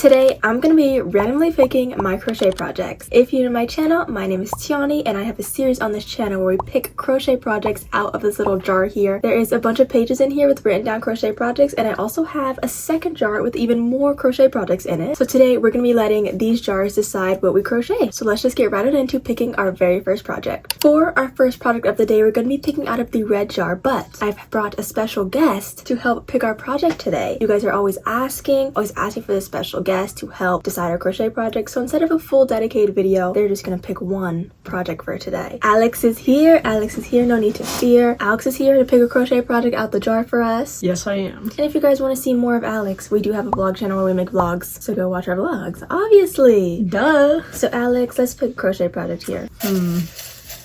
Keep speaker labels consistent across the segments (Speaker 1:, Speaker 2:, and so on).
Speaker 1: Today, I'm going to be randomly picking my crochet projects. If you're new to my channel, my name is Tiani and I have a series on this channel where we pick crochet projects out of this little jar here. There is a bunch of pages in here with written down crochet projects, and I also have a second jar with even more crochet projects in it. So today, we're going to be letting these jars decide what we crochet. So let's just get right into picking our very first project. For our first project of the day, we're going to be picking out of the red jar, but I've brought a special guest to help pick our project today. You guys are always asking for this special guest to help decide our crochet project. So instead of a full dedicated video, they're just gonna pick one project for today. Alex is here. No need to fear. Alex is here to pick a crochet project out the jar for us.
Speaker 2: Yes, I am.
Speaker 1: And if you guys want to see more of Alex, we do have a vlog channel where we make vlogs, so go watch our vlogs, obviously.
Speaker 2: Duh.
Speaker 1: So Alex, let's pick a crochet project here.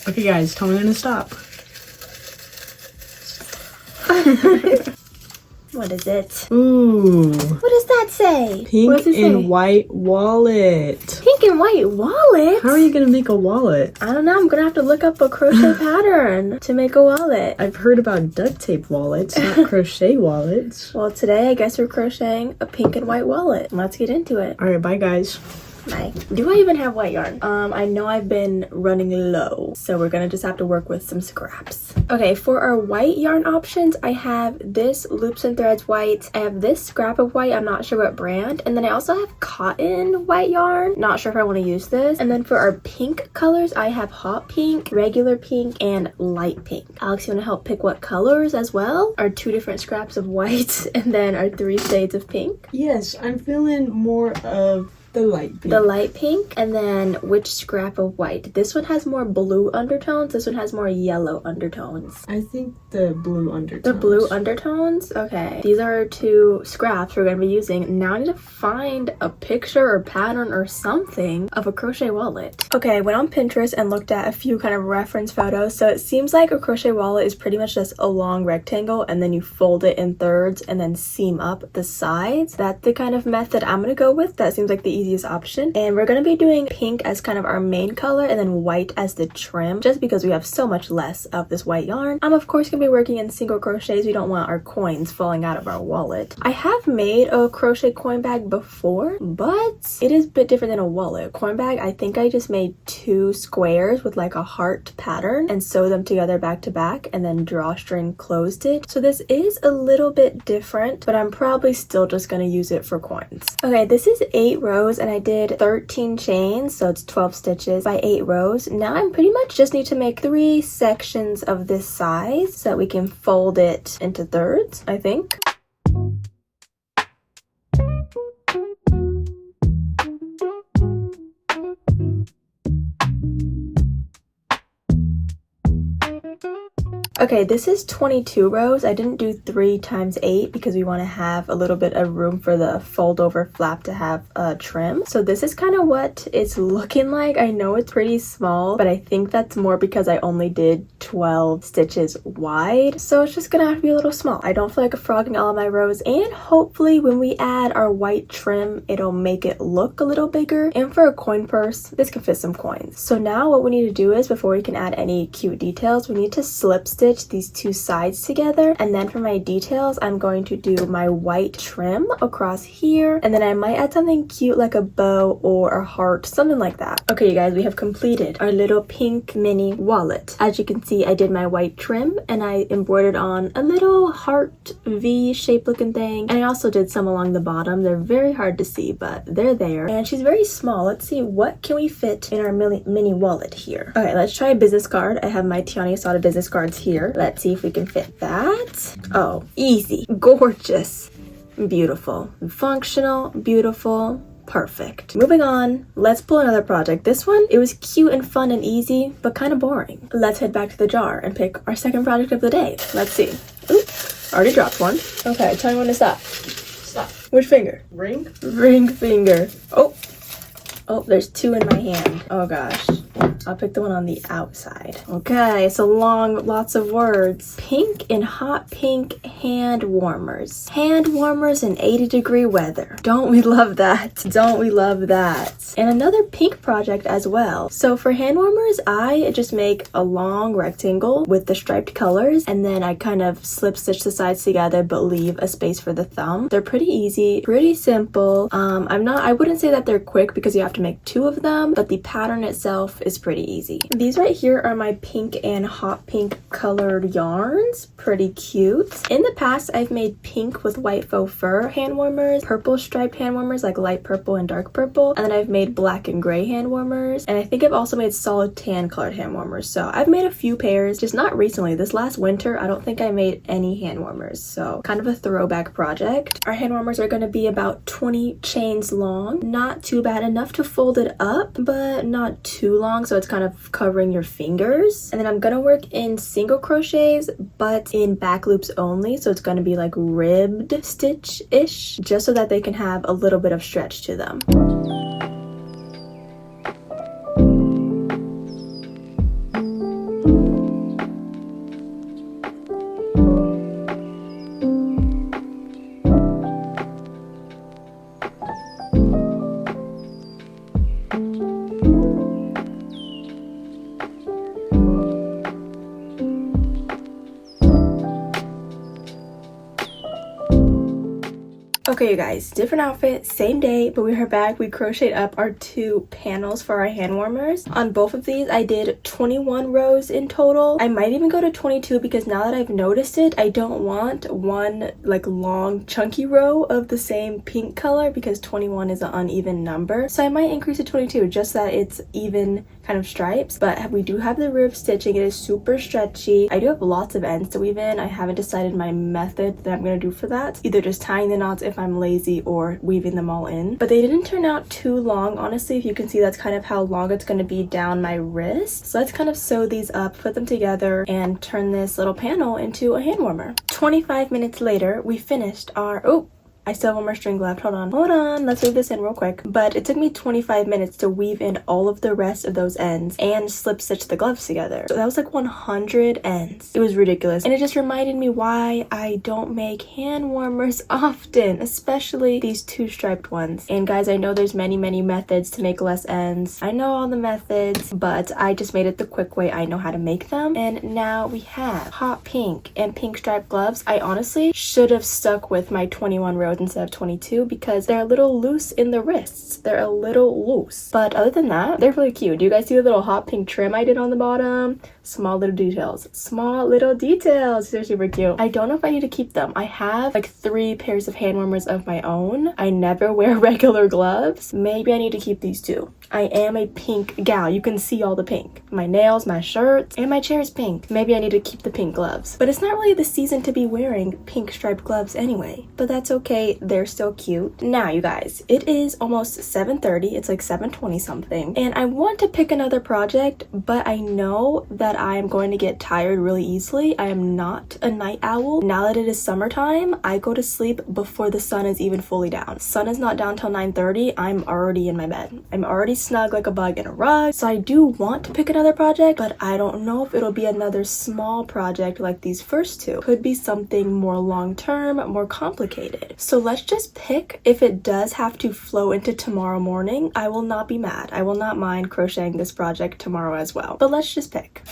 Speaker 2: Okay guys, tell me when to stop.
Speaker 1: What is it?
Speaker 2: Ooh.
Speaker 1: What does that say?
Speaker 2: Pink and white wallet.
Speaker 1: Pink and white wallet?
Speaker 2: How are you gonna make a wallet?
Speaker 1: I don't know. I'm gonna have to look up a crochet pattern to make a wallet.
Speaker 2: I've heard about duct tape wallets, not crochet wallets.
Speaker 1: Well, today I guess we're crocheting a pink and white wallet. Let's get into it.
Speaker 2: Alright, bye guys.
Speaker 1: Bye. Do I even have white yarn? I know I've been running low, so we're gonna just have to work with some scraps. Okay, for our white yarn options, I have this Loops and Threads white. I have this scrap of white, I'm not sure what brand. And then I also have cotton white yarn. Not sure if I want to use this. And then for our pink colors, I have hot pink, regular pink, and light pink. Alex, you want to help pick what colors as well? Our 2 different scraps of white, and then our 3 shades of pink.
Speaker 2: Yes, I'm feeling more of the light pink.
Speaker 1: The light pink, and then which scrap of white? This one has more blue undertones. This one has more yellow undertones.
Speaker 2: I think the blue undertones.
Speaker 1: The blue undertones? Okay. These are our 2 scraps we're going to be using. Now I need to find a picture or pattern or something of a crochet wallet. Okay, I went on Pinterest and looked at a few kind of reference photos. So it seems like a crochet wallet is pretty much just a long rectangle, and then you fold it in thirds and then seam up the sides. That's the kind of method I'm going to go with. That seems like the easiest option. And we're going to be doing pink as kind of our main color and then white as the trim, just because we have so much less of this white yarn. I'm of course going to be working in single crochets. We don't want our coins falling out of our wallet. I have made a crochet coin bag before, but it is a bit different than a wallet. Coin bag, I think I just made 2 squares with like a heart pattern and sew them together back to back and then drawstring closed it. So this is a little bit different, but I'm probably still just going to use it for coins. Okay, this is 8 rows and I did 13 chains, so it's 12 stitches by 8 rows. Now I pretty much just need to make 3 sections of this size so that we can fold it into thirds, I think. Okay, this is 22 rows. I didn't do 3 times 8 because we want to have a little bit of room for the fold over flap to have a trim. So this is kind of what it's looking like. I know it's pretty small, but I think that's more because I only did 12 stitches wide. So it's just gonna have to be a little small. I don't feel like frogging all of my rows, and hopefully when we add our white trim, it'll make it look a little bigger. And for a coin purse, this can fit some coins. So now what we need to do is, before we can add any cute details, we need to slip stitch these 2 sides together, and then for my details I'm going to do my white trim across here, and then I might add something cute like a bow or a heart, something like that. Okay you guys, we have completed our little pink mini wallet. As you can see, I did my white trim and I embroidered on a little heart V shape looking thing, and I also did some along the bottom. They're very hard to see, but they're there, and she's very small. Let's see, what can we fit in our mini wallet here? Okay, let's try a business card. I have my Tiani Sada business cards here. Let's see if we can fit that. Oh, easy, gorgeous, beautiful, functional, beautiful, perfect. Moving on, let's pull another project. This one, it was cute and fun and easy, but kind of boring. Let's head back to the jar and pick our second project of the day. Let's see. Oops, already dropped one. Okay, tell me when to stop.
Speaker 2: Stop.
Speaker 1: Which finger?
Speaker 2: Ring?
Speaker 1: Ring finger. Oh, there's 2 in my hand. Oh gosh. I'll pick the one on the outside. Okay, so long, lots of words. Pink and hot pink hand warmers. Hand warmers in 80-degree weather. Don't we love that? Don't we love that? And another pink project as well. So for hand warmers, I just make a long rectangle with the striped colors, and then I kind of slip stitch the sides together but leave a space for the thumb. They're pretty easy, pretty simple. I wouldn't say that they're quick because you have to make 2 of them, but the pattern itself is pretty easy. These right here are my pink and hot pink colored yarns. Pretty cute. In the past, I've made pink with white faux fur hand warmers, purple striped hand warmers like light purple and dark purple, and then I've made black and gray hand warmers, and I think I've also made solid tan colored hand warmers. So I've made a few pairs, just not recently. This last winter, I don't think I made any hand warmers, so kind of a throwback project. Our hand warmers are going to be about 20 chains long. Not too bad, enough to fold it up, but not too long, so it's kind of covering your fingers. And then I'm gonna work in single crochets, but in back loops only, so it's gonna be like ribbed stitch-ish, just so that they can have a little bit of stretch to them. Okay, you guys, different outfit, same day, but we are back. We crocheted up our 2 panels for our hand warmers. On both of these, I did 21 rows in total. I might even go to 22 because now that I've noticed it, I don't want one like long chunky row of the same pink color because 21 is an uneven number. So I might increase to 22 just so that it's even kind of stripes, but we do have the rib stitching. It is super stretchy. I do have lots of ends to weave in. I haven't decided my method that I'm gonna do for that. Either just tying the knots if I'm lazy or weaving them all in. But they didn't turn out too long. Honestly, if you can see, that's kind of how long it's gonna be down my wrist. So let's kind of sew these up, put them together, and turn this little panel into a hand warmer. 25 minutes later, we finished our, I still have one more string left. Hold on. Let's weave this in real quick. But it took me 25 minutes to weave in all of the rest of those ends and slip stitch the gloves together. So that was like 100 ends. It was ridiculous. And it just reminded me why I don't make hand warmers often, especially these 2 striped ones. And guys, I know there's many methods to make less ends. I know all the methods, but I just made it the quick way I know how to make them. And now we have hot pink and pink striped gloves. I honestly should have stuck with my 21 rows instead of 22 because they're a little loose in the wrists. They're a little loose. But other than that, they're really cute. Do you guys see the little hot pink trim I did on the bottom? Small little details. Small little details. They're super cute. I don't know if I need to keep them. I have like 3 pairs of hand warmers of my own. I never wear regular gloves. Maybe I need to keep these 2. I am a pink gal. You can see all the pink. My nails, my shirts, and my chair is pink. Maybe I need to keep the pink gloves. But it's not really the season to be wearing pink striped gloves anyway. But that's okay. They're still cute. Now, you guys, it is almost 7:30. It's like 7:20 something. And I want to pick another project, but I know that I'm going to get tired really easily. I am not a night owl. Now that it is summertime, I go to sleep before the sun is even fully down. Sun is not down till 9:30. I'm already in my bed. I'm already snug like a bug in a rug. So I do want to pick another project, but I don't know if it'll be another small project like these first 2. Could be something more long-term, more complicated. So let's just pick. If it does have to flow into tomorrow morning, I will not be mad. I will not mind crocheting this project tomorrow as well. But let's just pick.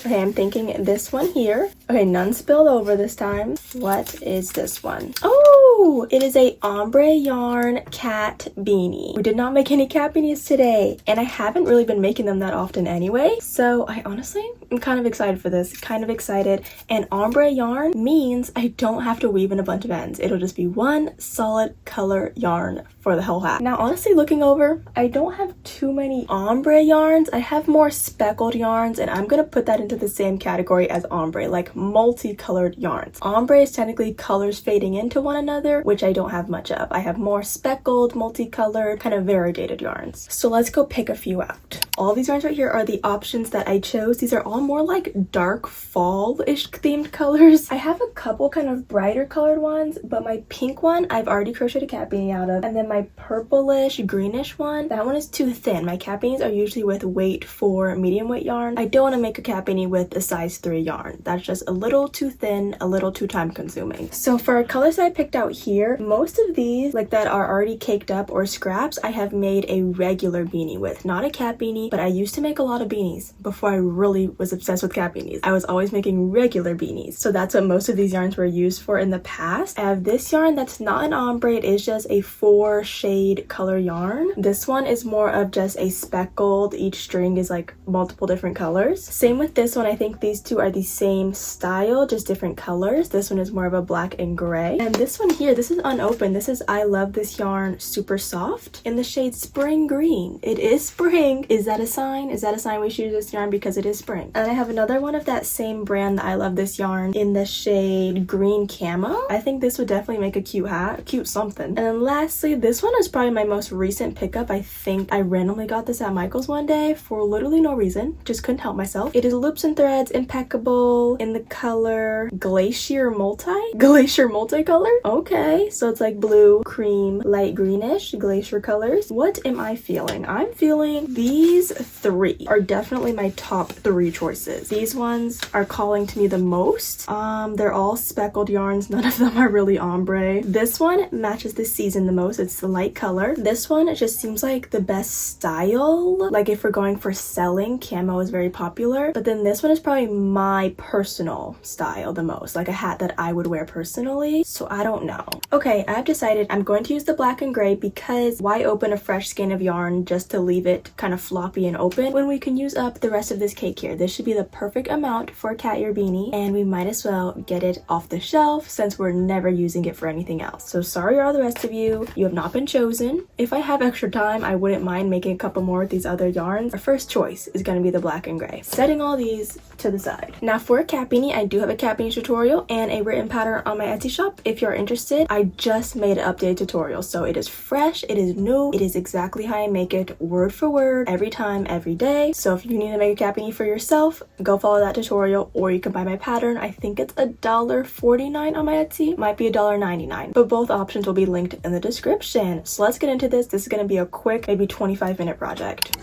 Speaker 1: Okay, I'm thinking this one here. Okay, none spilled over this time. What is this one? Oh, it is a ombre yarn cat beanie. We did not make any cat beanies today, and I haven't really been making them that often anyway. So I honestly am kind of excited for this. Kind of excited. And ombre yarn means I don't have to weave in a bunch of ends. It'll just be one solid color yarn for the whole hat. Now, honestly, looking over, I don't have too many ombre yarns. I have more speckled yarns, and I'm gonna put that into the same category as ombre, like multicolored yarns. Ombre is technically colors fading into one another, which I don't have much of. I have more speckled, multicolored, kind of variegated yarns. So let's go pick a few out. All these yarns right here are the options that I chose. These are all more like dark fall-ish themed colors. I have a couple kind of brighter colored ones, but my pink one I've already crocheted a cat beanie out of, and then my purplish greenish one. That one is too thin. My cat beanies are usually with weight 4 medium weight yarn. I don't want to make a cat beanie with a size 3 yarn. That's just a little too thin, a little too time consuming. So for colors I picked out here, most of these like that are already caked up or scraps, I have made a regular beanie with. Not a cat beanie, but I used to make a lot of beanies before I really was obsessed with cat beanies. I was always making regular beanies. So that's what most of these yarns were used for in the past. I have this yarn that's not an ombre, it is just a 4 shade color yarn. This one is more of just a speckled, each string is like multiple different colors. Same with this one, I think these two are the same style, just different colors. This one is more of a black and gray. And this one here, this is unopened. This is I Love This Yarn Super Soft in the shade Spring Green. It is spring. Is that a sign? Is that a sign we should use this yarn because it is spring? And I have another one of that same brand that I Love This Yarn in the shade Green Camo. I think this would definitely make a cute hat, cute something. And then lastly, this one is probably my most recent pickup. I think I randomly got this at Michael's one day for literally no reason. Just couldn't help myself. It is Loops and Threads Impeccable in the color Glacier Multicolor. Okay, so it's like blue, cream, light greenish, glacier colors. What am I feeling? I'm feeling these 3 are definitely my top 3 choices. These ones are calling to me the most. They're all speckled yarns. None of them are really ombre. This one matches the season the most. It's the light color. This one, it just seems like the best style. Like if we're going for selling, camo is very popular. But then this one is probably my personal style the most. Like a hat that I would wear personally. So I don't know. Okay, I've decided I'm going to use the black and gray because why open a fresh skein of yarn just to leave it kind of floppy and open when we can use up the rest of this cake here. This should be the perfect amount for a cat ear beanie, and we might as well get it off the shelf since we're never using it for anything else. So sorry all the rest of you, you have not been chosen. If I have extra time, I wouldn't mind making a couple more with these other yarns. Our first choice is going to be the black and gray. Setting all these to the side. Now for a cat beanie, I do have a cat beanie tutorial and a written pattern on my Etsy shop. If you're interested, I just made an updated tutorial. So it is fresh, it is new, it is exactly how I make it, word for word, every time, every day. So if you need to make a cat beanie for yourself, go follow that tutorial, or you can buy my pattern. I think it's $1.49 on my Etsy, might be $1.99, but both options will be linked in the description. So let's get into this. This is going to be a quick, maybe 25-minute project.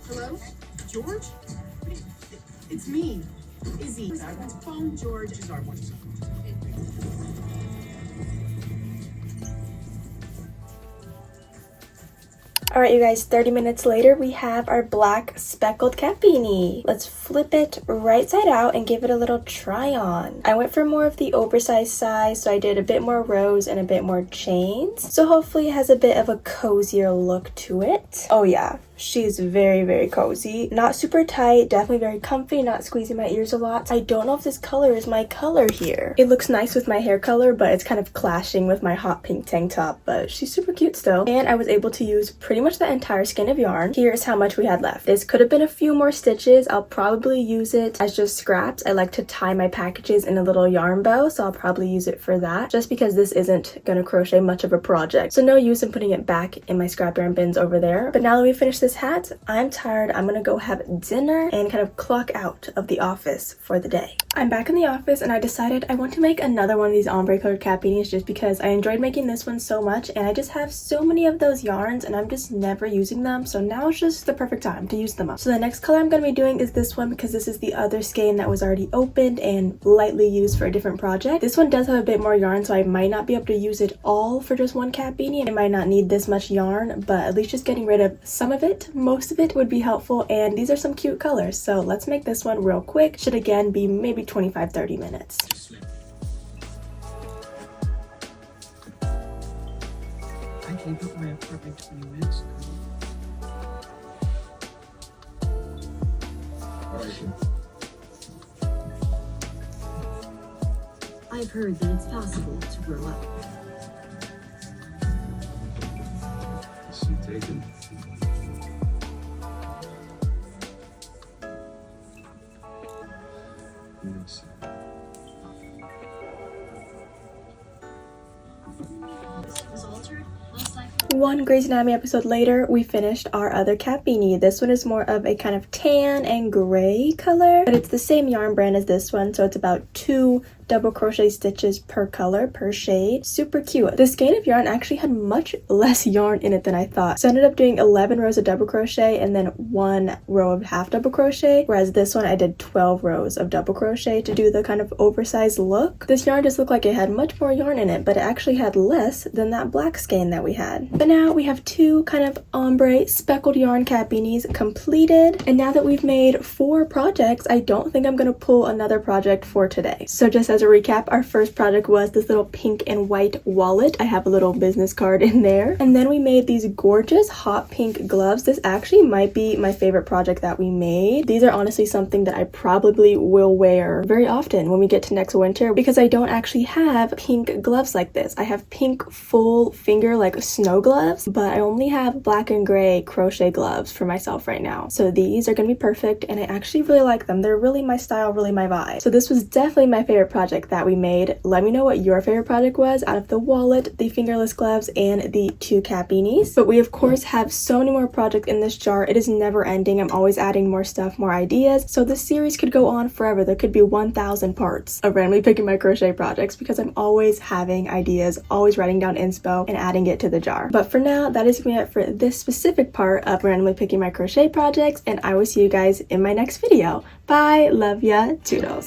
Speaker 3: Hello? George? It's me, Izzy. Phone George.
Speaker 1: Alright you guys, 30 minutes later we have our black speckled cat beanie. Let's flip it right side out and give it a little try on. I went for more of the oversized size, so I did a bit more rows and a bit more chains. So hopefully it has a bit of a cozier look to it. Oh yeah, she's very, very cozy. Not super tight, definitely very comfy, not squeezing my ears a lot. I don't know if this color is my color here. It looks nice with my hair color, but it's kind of clashing with my hot pink tank top, but she's super cute still. And I was able to use pretty much the entire skein of yarn. Here's how much we had left. This could have been a few more stitches. I'll probably use it as just scraps. I like to tie my packages in a little yarn bow, so I'll probably use it for that, just because this isn't gonna crochet much of a project. So no use in putting it back in my scrap yarn bins over there. But now that we finished this hat, I'm tired. I'm gonna go have dinner and kind of clock out of the office for the day. I'm back in the office and I decided I want to make another one of these ombre colored cat beanies just because I enjoyed making this one so much, and I just have so many of those yarns and I'm just never using them, so now it's just the perfect time to use them up. So the next color I'm going to be doing is this one because this is the other skein that was already opened and lightly used for a different project. This one does have a bit more yarn, so I might not be able to use it all for just one cat beanie. I might not need this much yarn, but at least just getting rid of some of it, most of it would be helpful, and these are some cute colors. So let's make this one real quick. Should again be maybe 25-30 minutes.
Speaker 3: I can't put my perfect 20 minutes.
Speaker 4: I've heard that it's possible to grow up.
Speaker 5: Is she taken? Yes.
Speaker 4: Was altered, most likely.
Speaker 1: One Grey's Anatomy episode later, we finished our other cat beanie. This one is more of a kind of tan and gray color, but it's the same yarn brand as this one, so it's about 2 double crochet stitches per color, per shade. Super cute. The skein of yarn actually had much less yarn in it than I thought. So I ended up doing 11 rows of double crochet and then 1 row of half double crochet, whereas this one I did 12 rows of double crochet to do the kind of oversized look. This yarn just looked like it had much more yarn in it, but it actually had less than that black skein that we had. But now we have 2 kind of ombre speckled yarn cat beanies completed, and now that we've made 4 projects, I don't think I'm gonna pull another project for today. So just as a recap, our first project was this little pink and white wallet. I have a little business card in there. And then we made these gorgeous hot pink gloves. This actually might be my favorite project that we made. These are honestly something that I probably will wear very often when we get to next winter, because I don't actually have pink gloves like this. I have pink full finger like snow gloves, but I only have black and gray crochet gloves for myself right now. So these are gonna be perfect, and I actually really like them. They're really my style, really my vibe. So this was definitely my favorite project that we made. Let me know what your favorite project was out of the wallet, the fingerless gloves, and the 2 cat beanies. But we of course have so many more projects in this jar. It is never ending. I'm always adding more stuff, more ideas. So this series could go on forever. There could be 1,000 parts of randomly picking my crochet projects, because I'm always having ideas, always writing down inspo and adding it to the jar. But for now, that is gonna be it for this specific part of randomly picking my crochet projects, and I will see you guys in my next video. Bye, love ya, toodles.